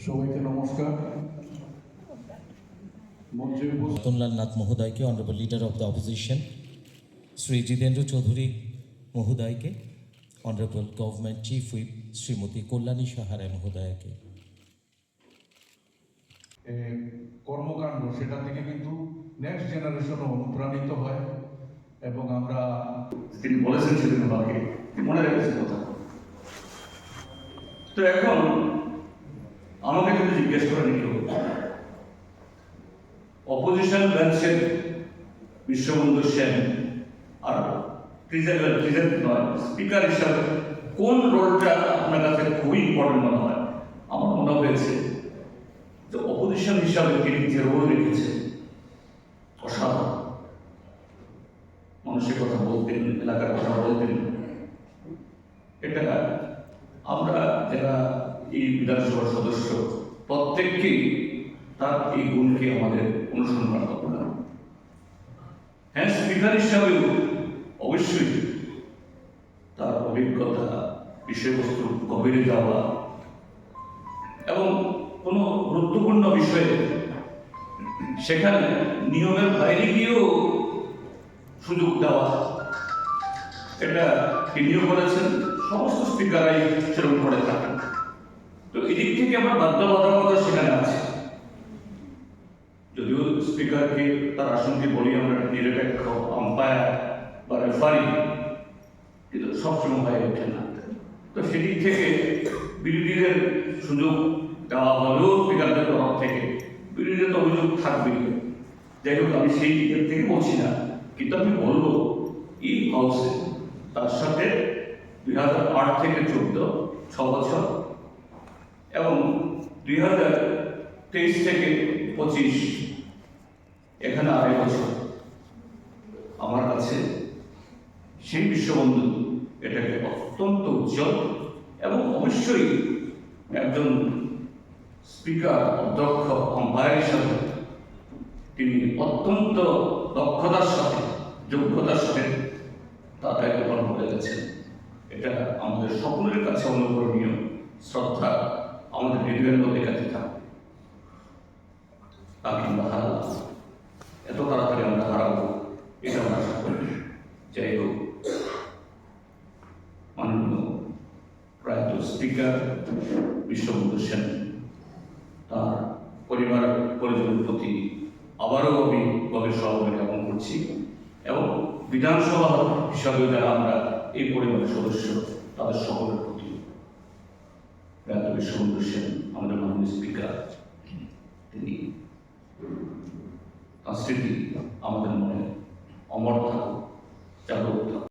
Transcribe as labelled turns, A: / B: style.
A: সবাইকে নমস্কার। মঞ্চে
B: রতনলাল নাথ মহোদয়কে, honourable leader of the opposition Shri Jitendra Chaudhury মহোদয়কে, honourable government chief whip Shrimati Kalyani Saharoy মহোদয়কে।
A: কর্মকাণ্ড সেটা থেকে কিন্তু নেক্সট জেনারেশনও অনুপ্রাণিত হয় এবং আমরা
C: তিনি বলেছেন সেদিন আমাকে মনে রেখেছে কথা। তো এখন আমাকে যদি জিজ্ঞেস করেন কেউ অপোজিশন বেঞ্চের বিশ্ববন্ধু সেন আর প্রেজেন্ট নয় স্পিকার হিসাবে কোন রোলটা আপনার কাছে খুবই ইম্পর্টেন্ট মনে হয়, আমার মনে হয়েছে যে অপোজিশন হিসাবে তিনি যে রোল রেখেছেন অসাধারণ। মানুষের কথা বলতেন, এলাকার কথা বলতেন। এটা আমরা যারা এই বিধানসভার সদস্য প্রত্যেককেই তার এই গুণকে আমাদের অনুসরণ করা দরকার। হ্যাঁ, স্পিকার হিসাবেও অবশ্যই তার অভিজ্ঞতা, বিষয়বস্তু গভীরে যাওয়া এবং কোনো গুরুত্বপূর্ণ বিষয়ে সেখানে নিয়মের বাইরে গিয়েও সুযোগ দেওয়া, এটা তিনিও করেছেন, সমস্ত স্পিকারাই সেরকম করে থাকেন। তো এদিক থেকে আমার বাধ্যবাধকতা সেখানে আছে। যদিও স্পিকারকে তার আসনকে বলি আমরা নিরপেক্ষ আম্পায়ার বা রেফারি, কিন্তু সবসময় হয়ে ওঠে না। তো সেদিক থেকে বিরোধীদের সুযোগ দেওয়া হলেও স্পিকারদের তরফ থেকে বিরোধীদের তো অভিযোগ থাকবেই। যাই হোক, আমি সেই দিকের থেকে বলছি না, কিন্তু আমি বলবো এই হাউসে তার সাথে 2008 থেকে 14 6 বছর এবং 2023 থেকে 25 এখানে 2.5 বছর আমার কাছে সেই বিশ্ববন্ধু এটাকে অত্যন্ত উজ্জ্বল এবং অবশ্যই একজন স্পিকার অধ্যক্ষ আম্পায়ার হিসাবে তিনি অত্যন্ত দক্ষতার সাথে যোগ্যতার সাথে তার দায়িত্ব পালন করে গেছেন। এটা আমাদের সকলের কাছে অনুকরণীয়, শ্রদ্ধা আমাদের হৃদয়ের মধ্যে কাছে থাকবে। তাকে আমরা হারাবো, এত তাড়াতাড়ি আমরা হারাবো এটা আমরা আশা করি। যাই হোক, মাননীয় প্রয়াত স্পিকার বিশ্ববন্ধু সেন, তার পরিবার পরিজনের প্রতি আবারও আমি গভীর সহযোগিতা জ্ঞাপন করছি এবং বিধানসভা হিসাবে যারা আমরা এই পরিবারের সদস্য তাদের সকলের প্রতি প্রয়াত বিশ্ববন্ধু সেন আমাদের মাননীয় স্পিকার, তিনি তার স্মৃতি আমাদের মনে অমর থাকুক, জাগ্রত থাকুক।